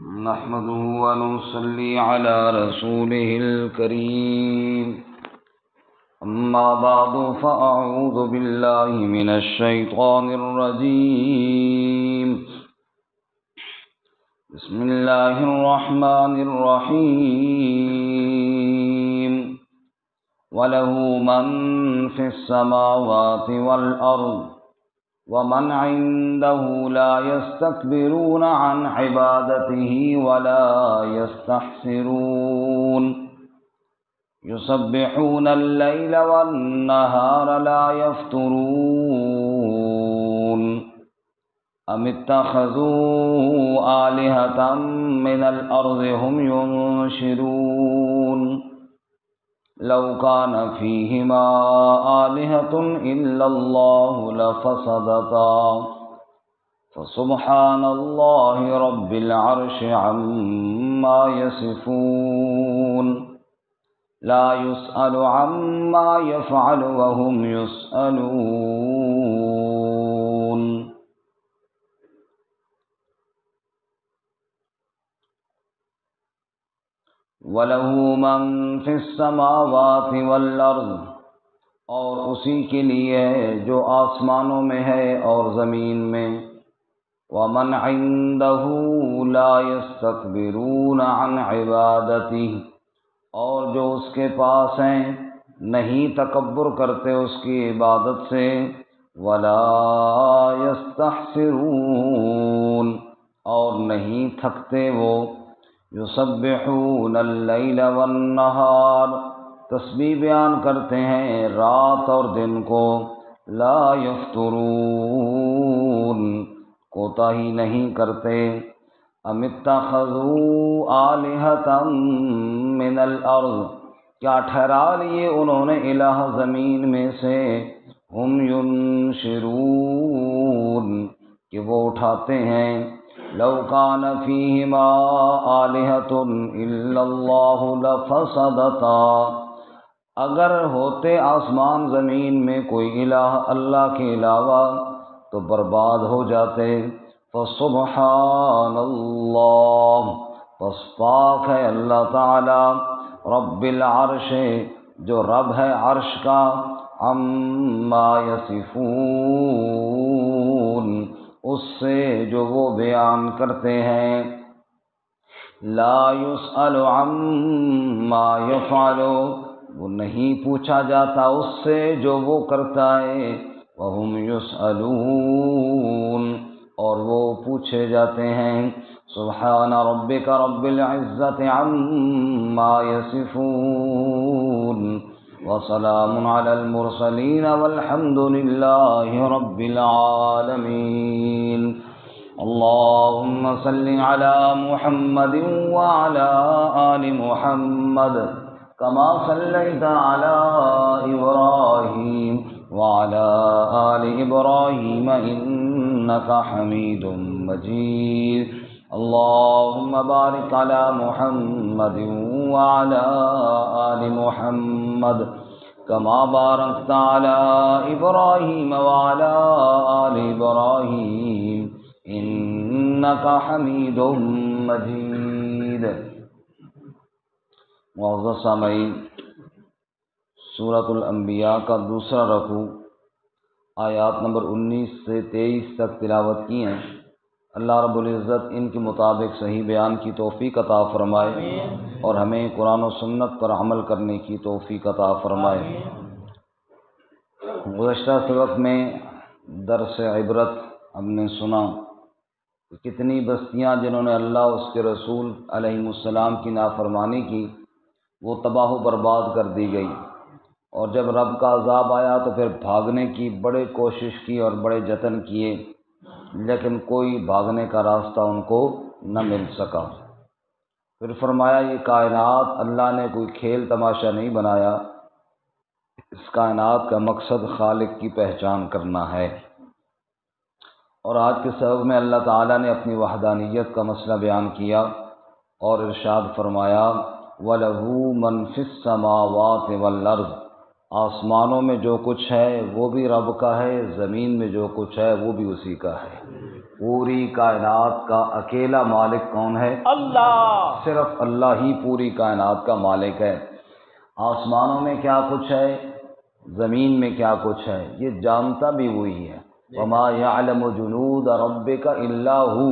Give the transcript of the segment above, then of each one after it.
نحمده ونصلي على رسوله الكريم أما بعد فأعوذ بالله من الشيطان الرجيم بسم الله الرحمن الرحيم وله من في السماوات والأرض ومن عنده لا يستكبرون عن عبادته ولا يستحسرون يسبحون الليل والنهار لا يفترون أم اتخذوا آلهة من الأرض هم ينشرون لو كان فيهما آلهة إلا الله لفسدتا فسبحان الله رب العرش عما يصفون لا يسأل عما يفعل وهم يسألون وَلَهُ مَن فِي السَّمَاوَاتِ وَالْأَرْضِ اور اسی کے لیے جو آسمانوں میں ہے اور زمین میں وَمَنْ عِندَهُ لَا يَسْتَكْبِرُونَ عَنْ عِبَادَتِهِ اور جو اس کے پاس ہیں نہیں تکبر کرتے اس کی عبادت سے وَلَا يَسْتَحْسِرُونَ اور نہیں تھکتے وہ یسبحون اللیل والنہار تسبیح بیان کرتے ہیں رات اور دن کو لا یفترون کوتاہی نہیں کرتے ام اتخذوا آلہۃ من الارض کیا ٹھہرا لیے انہوں نے الہ زمین میں سے ہم ینشرون کہ وہ اٹھاتے ہیں لو کان فیہما آلہۃ الا اللہ لفسدتا اگر ہوتے آسمان زمین میں کوئی الہ اللہ کے علاوہ تو برباد ہو جاتے فسبحان اللہ پس پاک ہے اللہ تعالی رب العرش جو رب ہے عرش کا عما یصفون اس سے جو وہ بیان کرتے ہیں لا یسأل عما یفعل وہ نہیں پوچھا جاتا اس سے جو وہ کرتا ہے وہم یسألون اور وہ پوچھے جاتے ہیں سبحان ربک رب العزت عما یصفون وسلام علی المرسلین والحمد للہ رب العالمین اللہم صل علی محمد وعلی آل محمد کما صلیت علی ابراہیم وعلی آل ابراہیم انک حمید مجید اللہم بارک علی محمد وعلی آل محمد کما بارکت علی ابراہیم وعلی آل ابراہیم انک حمید مجید معزز سامعین سورۃ الانبیاء کا دوسرا رکوع آیات نمبر 19 سے 23 تک تلاوت کی ہیں اللہ رب العزت ان کے مطابق صحیح بیان کی توفیق عطا فرمائے اور ہمیں قرآن و سنت پر عمل کرنے کی توفیق عطا فرمائے گزشتہ سبق میں درس عبرت ہم نے سنا کہ کتنی بستیاں جنہوں نے اللہ اس کے رسول علیہ السلام کی نافرمانی کی وہ تباہ و برباد کر دی گئی اور جب رب کا عذاب آیا تو پھر بھاگنے کی بڑے کوشش کی اور بڑے جتن کیے لیکن کوئی بھاگنے کا راستہ ان کو نہ مل سکا پھر فرمایا یہ کائنات اللہ نے کوئی کھیل تماشا نہیں بنایا اس کائنات کا مقصد خالق کی پہچان کرنا ہے اور آج کے سبق میں اللہ تعالیٰ نے اپنی وحدانیت کا مسئلہ بیان کیا اور ارشاد فرمایا وَلَهُ مَن فِي السَّمَاوَاتِ وَالْأَرْضِ آسمانوں میں جو کچھ ہے وہ بھی رب کا ہے، زمین میں جو کچھ ہے وہ بھی اسی کا ہے۔ پوری کائنات کا اکیلا مالک کون ہے؟ اللہ۔ صرف اللہ ہی پوری کائنات کا مالک ہے۔ آسمانوں میں کیا کچھ ہے، زمین میں کیا کچھ ہے، یہ جانتا بھی وہی ہے۔ وما یعلم جنود ربک الا ہو،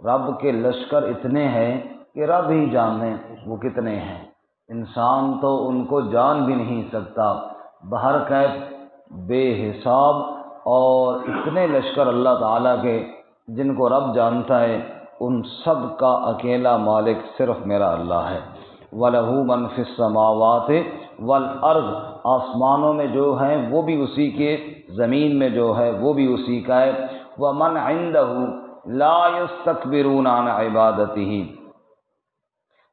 رب کے لشکر اتنے ہیں کہ رب ہی جانے وہ کتنے ہیں، انسان تو ان کو جان بھی نہیں سکتا۔ بہر کیف بے حساب اور اتنے لشکر اللہ تعالیٰ کے جن کو رب جانتا ہے، ان سب کا اکیلا مالک صرف میرا اللہ ہے۔ وَلَهُ مَنْ فِي السَّمَاوَاتِ وَالْأَرْضِ، آسمانوں میں جو ہیں وہ بھی اسی کے، زمین میں جو ہے وہ بھی اسی کا ہے۔ وَمَنْ عِنْدَهُ لَا يَسْتَكْبِرُونَ عَنْ عِبَادَتِهِ،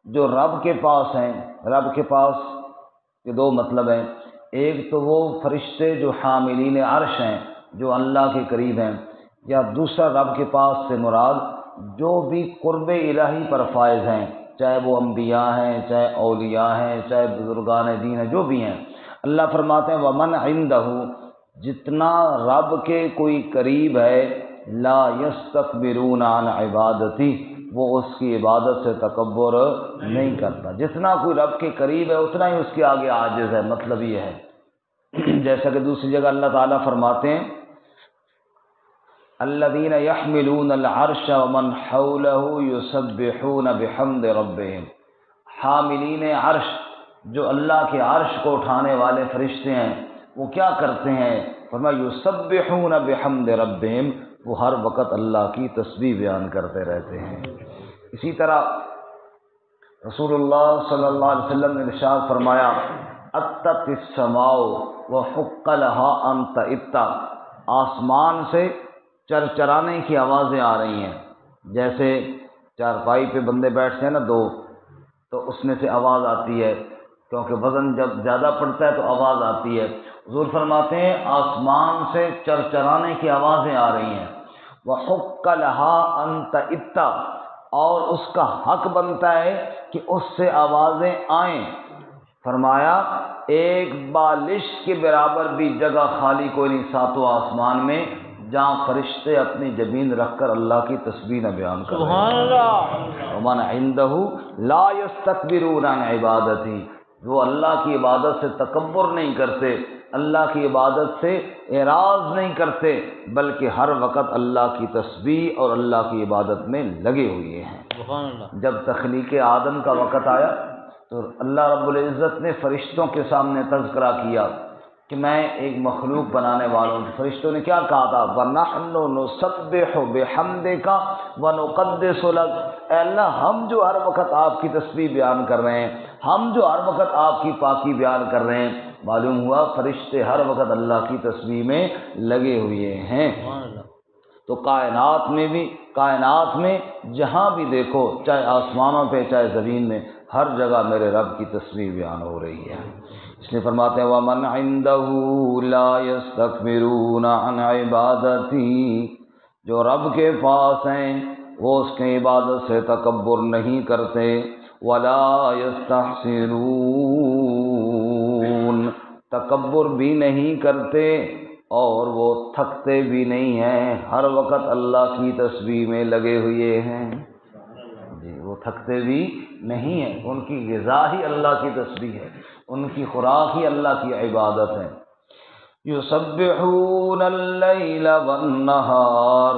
جو رب کے پاس ہیں، رب کے پاس کے دو مطلب ہیں، ایک تو وہ فرشتے جو حاملین عرش ہیں جو اللہ کے قریب ہیں، یا دوسرا رب کے پاس سے مراد جو بھی قرب الہی پر فائز ہیں، چاہے وہ انبیاء ہیں، چاہے اولیاء ہیں، چاہے بزرگان دین ہیں، جو بھی ہیں۔ اللہ فرماتے ہیں وَمَنْ عِنْدَهُ، جتنا رب کے کوئی قریب ہے، لا يستكبرون عن عبادتی، وہ اس کی عبادت سے تکبر نہیں کرتا۔ جتنا کوئی رب کے قریب ہے اتنا ہی اس کے آگے عاجز ہے، مطلب یہ ہے۔ جیسا کہ دوسری جگہ اللہ تعالیٰ فرماتے ہیں الذین یحملون العرش ومن حولہ یسبحون بحمد ربہم، حاملین عرش جو اللہ کے عرش کو اٹھانے والے فرشتے ہیں وہ کیا کرتے ہیں؟ فرمایا یسبحون بحمد ربہم، وہ ہر وقت اللہ کی تسبیح بیان کرتے رہتے ہیں۔ اسی طرح رسول اللہ صلی اللہ علیہ وسلم نے ارشاد فرمایا اتت السماء وحق لها ان تئت، آسمان سے چرچرانے کی آوازیں آ رہی ہیں، جیسے چارپائی پہ بندے بیٹھتے ہیں نا دو، تو اس میں سے آواز آتی ہے، کیونکہ وزن جب زیادہ پڑتا ہے تو آواز آتی ہے۔ حضور فرماتے ہیں آسمان سے چرچرانے کی آوازیں آ رہی ہیں، وحق لها ان تئت، اور اس کا حق بنتا ہے کہ اس سے آوازیں آئیں۔ فرمایا ایک بالش کے برابر بھی جگہ خالی کوئی نہیں ساتوں آسمان میں جہاں فرشتے اپنی جبین رکھ کر اللہ کی تسبیح نہ بیان کر رہے ہیں۔ سبحان اللہ۔ ومن عنده لا يستكبرون عن عبادتی، وہ اللہ کی عبادت سے تکبر نہیں کرتے، اللہ کی عبادت سے اعراض نہیں کرتے، بلکہ ہر وقت اللہ کی تسبیح اور اللہ کی عبادت میں لگے ہوئے ہیں۔ سبحان اللہ۔ جب تخلیق آدم کا وقت آیا تو اللہ رب العزت نے فرشتوں کے سامنے تذکرہ کیا کہ میں ایک مخلوق بنانے والا ہوں۔ فرشتوں نے کیا کہا تھا؟ وَنَحْنُ نُسَبِّحُ بِحَمْدِكَ وَنُقَدِّسُ لَكَ، اے اللہ ہم جو ہر وقت آپ کی تسبیح بیان کر رہے ہیں، ہم جو ہر وقت آپ کی پاکی بیان کر رہے ہیں، معلوم ہوا فرشتے ہر وقت اللہ کی تسبیح میں لگے ہوئے ہیں۔ سبحان اللہ۔ تو کائنات میں جہاں بھی دیکھو، چاہے آسمانوں پہ چاہے زمین میں، ہر جگہ میرے رب کی تسبیح بیان ہو رہی ہے۔ اس لیے فرماتے ہیں وَمَنْ عِنْدَهُ لَا يَسْتَكْبِرُونَ عَنْ عِبَادَتِهِ، جو رب کے پاس ہیں وہ اس کی عبادت سے تکبر نہیں کرتے، وَلَا يَسْتَحْسِرُونَ، تکبر بھی نہیں کرتے اور وہ تھکتے بھی نہیں ہیں، ہر وقت اللہ کی تسبیح میں لگے ہوئے ہیں۔ جی وہ تھکتے بھی نہیں ہیں، ان کی غذا ہی اللہ کی تسبیح ہے، ان کی خوراک ہی اللہ کی عبادت ہے۔ یسبحون اللیل والنہار،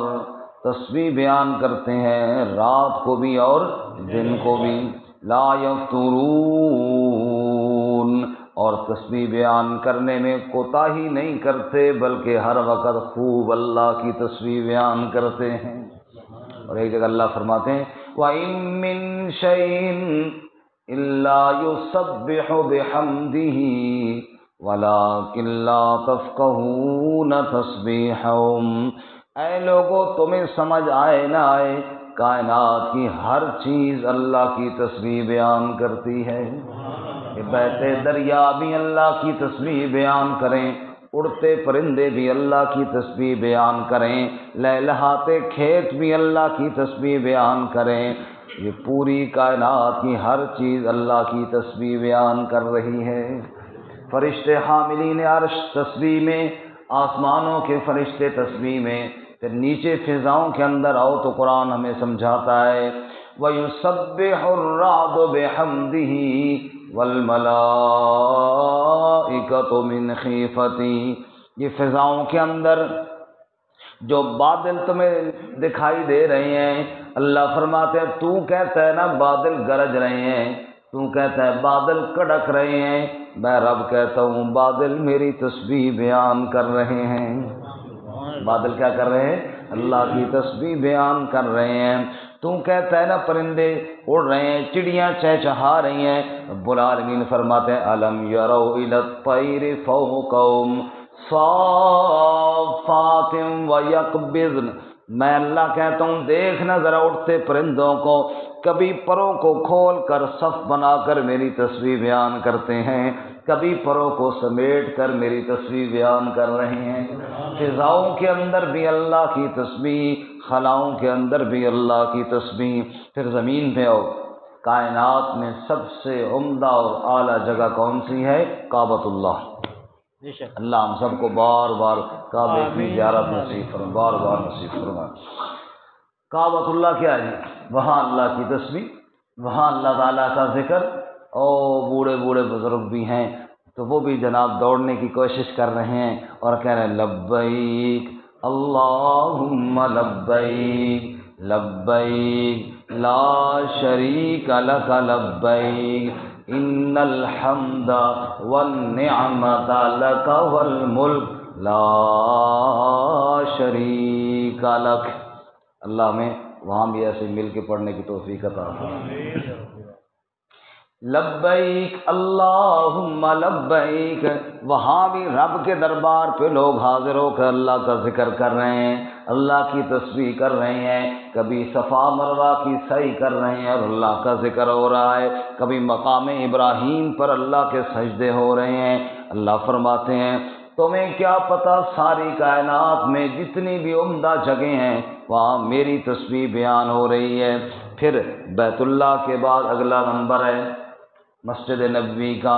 تسبیح بیان کرتے ہیں رات کو بھی اور دن کو بھی، لا یفترون، اور تسبیح بیان کرنے میں کوتاہی نہیں کرتے بلکہ ہر وقت خوب اللہ کی تسبیح بیان کرتے ہیں۔ اور ایک جگہ اللہ فرماتے ہیں وَإِن مِّن شَيْءٍ إِلَّا يُسَبِّحُ بِحَمْدِهِ وَلَٰكِن لَّا تَفْقَهُونَ تَسْبِيحَهُمْ، اے لوگو تمہیں سمجھ آئے نہ آئے، کائنات کی ہر چیز اللہ کی تسبیح بیان کرتی ہے۔ کہ بہتے دریا بھی اللہ کی تسبیح بیان کریں، اڑتے پرندے بھی اللہ کی تسبیح بیان کریں، لہلہاتے کھیت بھی اللہ کی تسبیح بیان کریں، یہ پوری کائنات کی ہر چیز اللہ کی تسبیح بیان کر رہی ہے۔ فرشتے حاملین عرش تسبیح میں، آسمانوں کے فرشتے تسبیح میں، پھر نیچے فضاؤں کے اندر آؤ تو قرآن ہمیں سمجھاتا ہے وَيُسَبِّحُ الرَّعْدُ بِحَمْدِهِ وَالْمَلَائِكَةُ مِنْ خِيفَتِهِ۔ یہ فضاؤں کے اندر جو بادل تمہیں دکھائی دے رہے ہیں، اللہ فرماتے ہیں تو کہتا ہے نا بادل گرج رہے ہیں، تو کہتا ہے بادل کڑک رہے ہیں، میں رب کہتا ہوں بادل میری تسبیح بیان کر رہے ہیں۔ بادل کیا کر رہے ہیں؟ اللہ کی تسبیح بیان کر رہے ہیں۔ تو کہتا ہے نا پرندے اڑ رہے ہیں، چڑیاں چہچہا رہی ہیں، رب العالمین فرماتے ہیں الم یروا الی الطیر فوقہم صافات ویقبضن، میں اللہ کہتا ہوں دیکھنا ذرا اڑتے پرندوں کو، کبھی پروں کو کھول کر صف بنا کر میری تسبیح بیان کرتے ہیں، کبھی پروں کو سمیٹ کر میری تسبیح بیان کر رہے ہیں۔ فضاؤں کے اندر بھی اللہ کی تسبیح، خلاؤں کے اندر بھی اللہ کی تسبیح۔ پھر زمین پہ آؤ، کائنات میں سب سے عمدہ اور اعلیٰ جگہ کون سی ہے؟ کعبۃ اللہ۔ اللہ ہم سب کو بار بار کعبے کی زیارت نصیب فرمائے، بار بار نصیب فرمائے۔ کعبۃ اللہ کیا ہے؟ وہاں اللہ کی تسبیح، وہاں اللہ تعالیٰ کا ذکر، اور بوڑھے بوڑھے بزرگ بھی ہیں تو وہ بھی جناب دوڑنے کی کوشش کر رہے ہیں اور کہہ رہے ہیں لبیک اللہم لبیک لبیک لا شریک لک لبیک ان الحمد والنعمت لک والملک لا شریک لک۔ اللہ ہمیں وہاں بھی ایسے مل کے پڑھنے کی توفیق عطا فرمائے۔ لبیک اللہم لبیک، وہاں بھی رب کے دربار پہ لوگ حاضر ہو کر اللہ کا ذکر کر رہے ہیں، اللہ کی تسبیح کر رہے ہیں، کبھی صفا مروہ کی سعی کر رہے ہیں اور اللہ کا ذکر ہو رہا ہے، کبھی مقام ابراہیم پر اللہ کے سجدے ہو رہے ہیں۔ اللہ فرماتے ہیں تمہیں کیا پتہ ساری کائنات میں جتنی بھی عمدہ جگہیں ہیں وہاں میری تسبیح بیان ہو رہی ہے۔ پھر بیت اللہ کے بعد اگلا نمبر ہے مسجد نبوی کا۔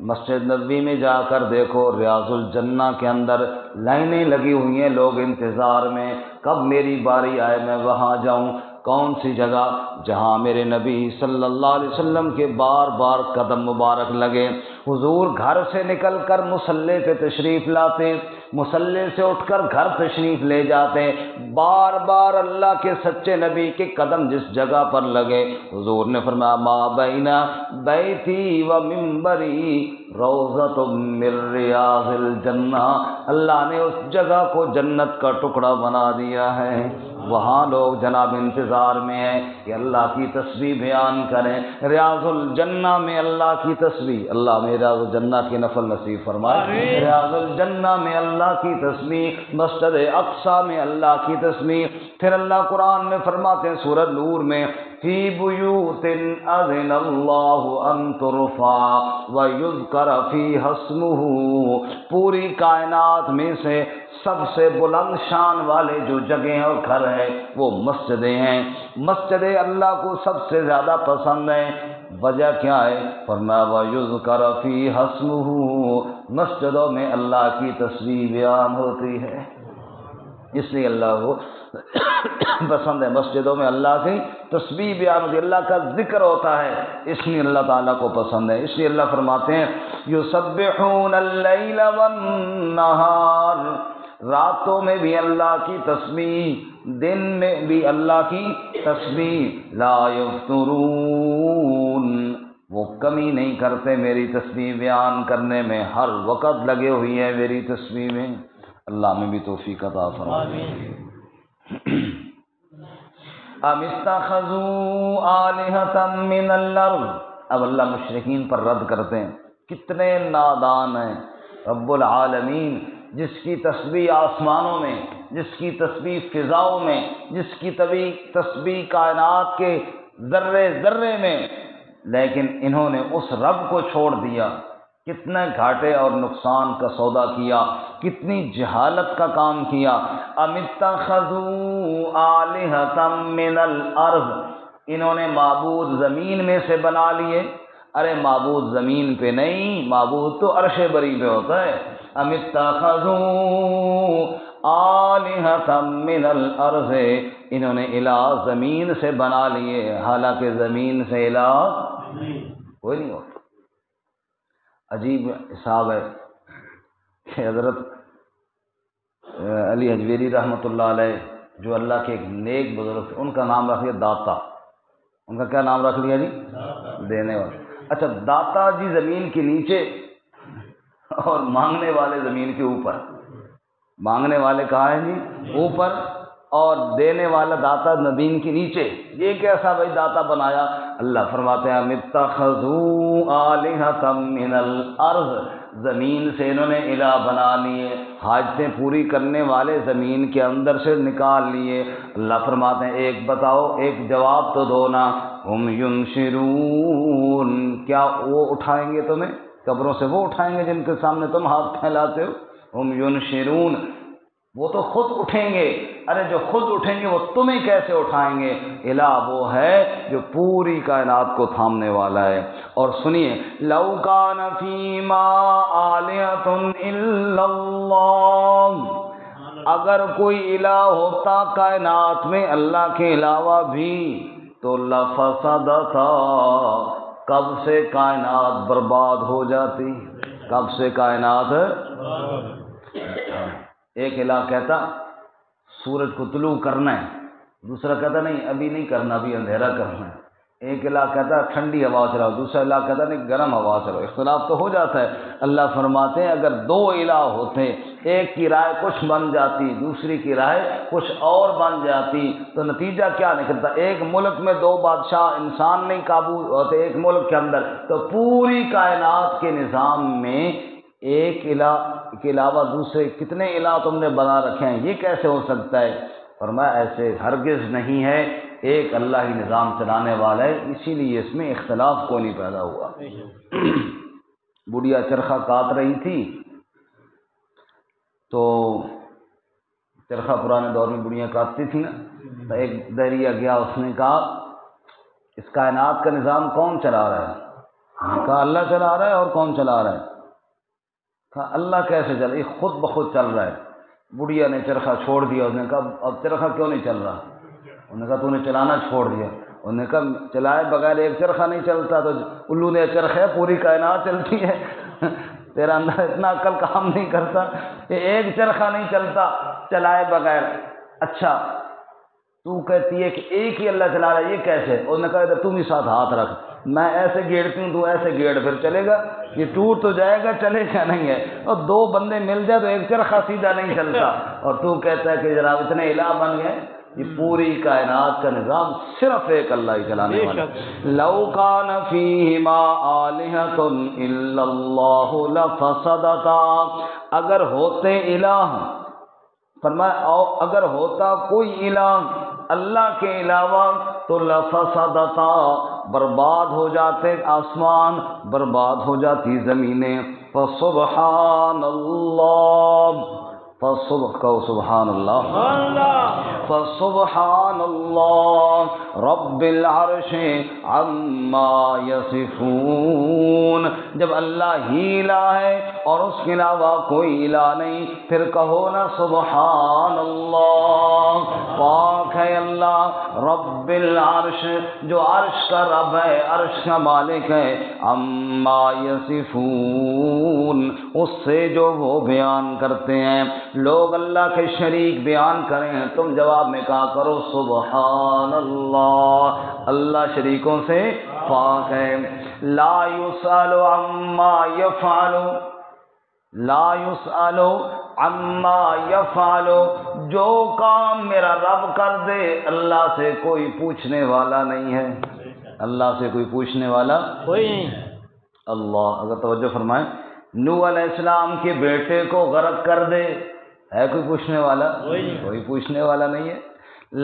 مسجد نبوی میں جا کر دیکھو ریاض الجنہ کے اندر لائنیں لگی ہوئی ہیں، لوگ انتظار میں کب میری باری آئے میں وہاں جاؤں۔ کون سی جگہ؟ جہاں میرے نبی صلی اللہ علیہ وسلم کے بار بار قدم مبارک لگے۔ حضور گھر سے نکل کر مصلی پہ تشریف لاتے، مصلی سے اٹھ کر گھر تشریف لے جاتے، بار بار اللہ کے سچے نبی کے قدم جس جگہ پر لگے حضور نے فرمایا ما بین بیتی و منبری روضۃ من ریاض الجنہ، اللہ نے اس جگہ کو جنت کا ٹکڑا بنا دیا ہے۔ وہاں لوگ جناب انتظار میں ہیں کہ اللہ کی تسبیح بیان کریں۔ ریاض الجنہ میں اللہ کی تسبیح، اللہ میں ریاض الجنہ کی نفل نصیب فرمائے۔ ریاض الجنہ میں اللہ کی تسبیح، مسجد اقصی میں اللہ کی تسبیح۔ پھر اللہ قرآن میں فرماتے ہیں سورۃ نور میں فی بیوت اذن اللہ ان ترفع ویذکر فیہا اسمہ، پوری کائنات میں سے سب سے بلند شان والے جو جگہیں اور گھر ہیں وہ مسجدیں ہیں۔ مسجدیں اللہ کو سب سے زیادہ پسند ہیں، وجہ کیا ہے؟ فرمایا وَيُذْكَرَ فِيهَا اسْمُهُ، مسجدوں میں اللہ کی تسبیح بیان ہوتی ہے، اس لیے اللہ کو پسند ہے۔ مسجدوں میں اللہ کی تسبیح بیان ہوتی ہے، اللہ کا ذکر ہوتا ہے، اس لیے اللہ تعالیٰ کو پسند ہے۔ اس لیے اللہ فرماتے ہیں یسبحون اللیل والنہار، راتوں میں بھی اللہ کی تسبیح، دن میں بھی اللہ کی تسبیح، لا یفترون، وہ کمی نہیں کرتے میری تسبیح بیان کرنے میں، ہر وقت لگے ہوئی ہیں میری تسبیح میں۔ اللہ میں بھی توفیق عطا فرمائے۔ ام اتخذوا آلہۃ من الارض، اب اللہ مشرکین پر رد کرتے ہیں کتنے نادان ہیں۔ رب العالمین جس کی تسبیح آسمانوں میں، جس کی تسبیح فضاؤں میں، جس کی تسبیح کائنات کے ذرے ذرے میں، لیکن انہوں نے اس رب کو چھوڑ دیا، کتنے گھاٹے اور نقصان کا سودا کیا، کتنی جہالت کا کام کیا۔ ام اتخذوا آلہۃ من الارض، انہوں نے معبود زمین میں سے بنا لیے، ارے معبود زمین پہ نہیں، معبود تو عرش بری پہ ہوتا ہے۔ ام اتخذوا آلہۃ من الارض، انہوں نے الہ زمین سے بنا لیے، حالانکہ زمین سے الہ کوئی نہیں ہوتا۔ عجیب حساب ہے کہ حضرت علی حجویری رحمۃ اللہ علیہ جو اللہ کے ایک نیک بزرگ تھے، ان کا نام رکھ لیا داتا۔ ان کا کیا نام رکھ لیا جی؟ دینے والے۔ اچھا، داتا جی زمین کے نیچے اور مانگنے والے زمین کے اوپر۔ مانگنے والے کہاں ہیں جی؟ اوپر، اور دینے والا داتا زمین کے نیچے۔ یہ کیسا بھائی داتا بنایا؟ اللہ فرماتے ہیں اتخذوا آلہۃ من الارض، زمین سے انہوں نے الہ بنا لیے، حاجتیں پوری کرنے والے زمین کے اندر سے نکال لیے۔ اللہ فرماتے ہیں ایک بتاؤ، ایک جواب تو دو نا، ہم ینشرون، کیا وہ اٹھائیں گے تمہیں؟ قبروں سے وہ اٹھائیں گے جن کے سامنے تم ہاتھ پھیلاتے ہو؟ ہم ینشرون، وہ تو خود اٹھیں گے۔ ارے جو خود اٹھیں گے وہ تمہیں کیسے اٹھائیں گے؟ الہ وہ ہے جو پوری کائنات کو تھامنے والا ہے۔ اور سنیے، لو کان فیما آلہۃ الا اللہ، اگر کوئی الہ ہوتا کائنات میں اللہ کے علاوہ بھی تو لفسدتا، کب سے کائنات برباد ہو جاتی، کب سے کائنات۔ ایک الہ کہتا سورج کو طلوع کرنا ہے، دوسرا کہتا نہیں ابھی نہیں کرنا، ابھی اندھیرا کرنا ہے۔ ایک الہ کہتا ٹھنڈی ہوا چلاؤ، دوسرا الہ کہتا نہیں گرم ہوا چلاؤ۔ اختلاف تو ہو جاتا ہے۔ اللہ فرماتے ہیں اگر دو الہ ہوتے، ایک کی رائے کچھ بن جاتی، دوسری کی رائے کچھ اور بن جاتی، تو نتیجہ کیا نکلتا؟ ایک ملک میں دو بادشاہ انسان نہیں قابو ہوتے ایک ملک کے اندر، تو پوری کائنات کے نظام میں ایک الہ کے علاوہ دوسرے کتنے الہ تم نے بنا رکھے ہیں، یہ کیسے ہو سکتا ہے؟ فرمایا ایسے ہرگز نہیں ہے، ایک اللہ ہی نظام چلانے والا ہے، اسی لیے اس میں اختلاف کو نہیں پیدا ہوا۔ بڑھیا چرخہ کاٹ رہی تھی، تو چرخہ پرانے دور میں بڑھیاں کاٹتی تھی نا، تو ایک دہریہ گیا، اس نے کہا اس کائنات کا نظام کون چلا رہا ہے؟ میں نے کہا اللہ چلا رہا ہے، اور کون چلا رہا ہے؟ کہا اللہ کیسے چل رہا ہے؟ یہ خود بخود چل رہا ہے۔ بڑھیا نے چرخہ چھوڑ دیا، اس نے کہا اب چرخہ کیوں نہیں چل رہا؟ انہوں نے کہا تو نے چلانا چھوڑ دیا۔ انہوں نے کہا چلائے بغیر ایک چرخہ نہیں چلتا، تو الو نے چرخہ پوری کائنات چلتی ہے۔ تیرا اندر اتنا عقل کام نہیں کرتا کہ ایک چرخہ نہیں چلتا چلائے بغیر۔ اچھا تو کہتی ہے کہ ایک ہی اللہ چلا رہا ہے، یہ کیسے؟ انہوں نے کہا تم ہی ساتھ ہاتھ رکھ، میں ایسے گیڑتی ہوں تو ایسے گیڑ، پھر چلے گا، یہ ٹوٹ تو جائے گا، چلے گا نہیں ہے۔ اور دو بندے مل جائے تو ایک چرخہ سیدھا نہیں چلتا، اور تو کہتا ہے کہ جناب اتنے الہ بن گئے۔ یہ پوری کائنات کا نظام صرف ایک اللہ ہی چلانے والا۔ لو کان فیہما آلہۃ الا اللہ لفسدتا، اگر ہوتے الہ، فرمایا اگر ہوتا کوئی الہ اللہ کے علاوہ تو لفسدتا، برباد ہو جاتے آسمان، برباد ہو جاتی زمینیں۔ فسبحان اللہ، سبحان اللہ، فسبحان اللہ رب العرش عما یصفون، جب اللہ ہی الہ ہے اور اس کے علاوہ کوئی الہ نہیں، پھر کہو نا سبحان اللہ، پاک ہے اللہ رب العرش، جو عرش کا رب ہے، عرش کا مالک ہے، عما یصفون، اس سے جو وہ بیان کرتے ہیں۔ لوگ اللہ کے شریک بیان کریں، تم جواب میں کہا کرو سبحان اللہ، اللہ شریکوں سے پاک ہے۔ لا یسأل عما یفعل، لا یسأل عما یفعل، جو کام میرا رب کر دے اللہ سے کوئی پوچھنے والا نہیں ہے، اللہ سے کوئی پوچھنے والا کوئی نہیں۔ اللہ، اگر توجہ فرمائیں، نوح علیہ السلام کے بیٹے کو غرق کر دے، ہے کوئی پوچھنے والا؟ کوئی پوچھنے والا نہیں ہے۔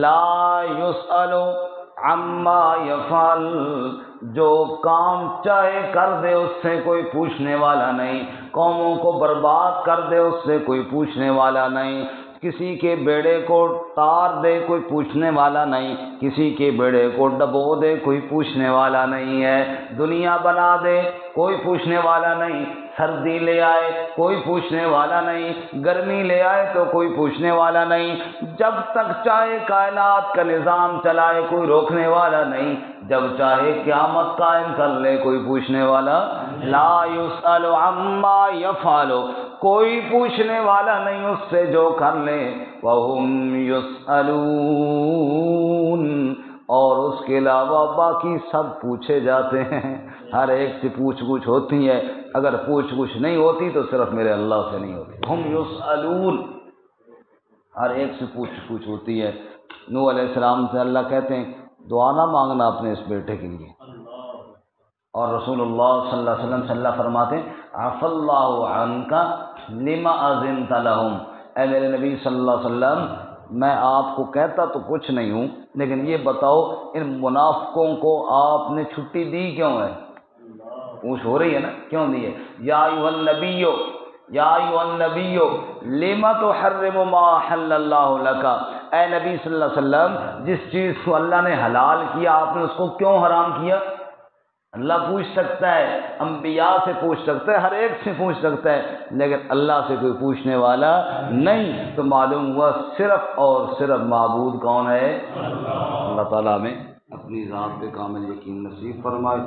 لا یسأل عما یفعل، جو کام چاہے کر دے اس سے کوئی پوچھنے والا نہیں، قوموں کو برباد کر دے اس سے کوئی پوچھنے والا نہیں۔ کسی کے بیڑے کو تار دے کوئی پوچھنے والا نہیں، کسی کے بیڑے کو ڈبو دے کوئی پوچھنے والا نہیں ہے، دنیا بنا دے کوئی پوچھنے والا نہیں، سردی لے آئے کوئی پوچھنے والا نہیں، گرمی لے آئے تو کوئی پوچھنے والا نہیں، جب تک چاہے کائنات کا نظام چلائے کوئی روکنے والا نہیں، جب چاہے قیامت قائم کر لے کوئی پوچھنے والا لا یسأل عما یفعل، کوئی پوچھنے والا نہیں اس سے جو کر لے، وہم یسألون، اور اس کے علاوہ باقی سب پوچھے جاتے ہیں، ہر ایک سے پوچھ گچھ ہوتی ہے، اگر پوچھ گچھ نہیں ہوتی تو صرف میرے اللہ سے نہیں ہوتی، ہم یسألون، ہر ایک سے پوچھ گچھ ہوتی ہے۔ نوح علیہ السلام سے اللہ کہتے ہیں دعا نہ مانگنا اپنے اس بیٹے کے لیے، اور رسول اللہ صلی اللہ علیہ وسلم سے اللہ فرماتے ہیں عفا اللہ عنک لما اذنت لهم، اے میرے نبی صلی اللہ علیہ وسلم میں آپ کو کہتا تو کچھ نہیں ہوں، لیکن یہ بتاؤ ان منافقوں کو آپ نے چھٹی دی کیوں ہے؟ پوچھ ہو رہی ہے نا، کیوں دی ہے؟ یا ایھا النبی لما تحرم ما حل اللہ لک، اے نبی صلی اللہ علیہ وسلم جس چیز کو اللہ نے حلال کیا آپ نے اس کو کیوں حرام کیا؟ اللہ پوچھ سکتا ہے، انبیاء سے پوچھ سکتا ہے، ہر ایک سے پوچھ سکتا ہے، لیکن اللہ سے کوئی پوچھنے والا نہیں، تو معلوم ہوا صرف اور صرف معبود کون ہے؟ اللہ تعالیٰ ہمیں اپنی ذات پہ کامل یقین نصیب فرمائے۔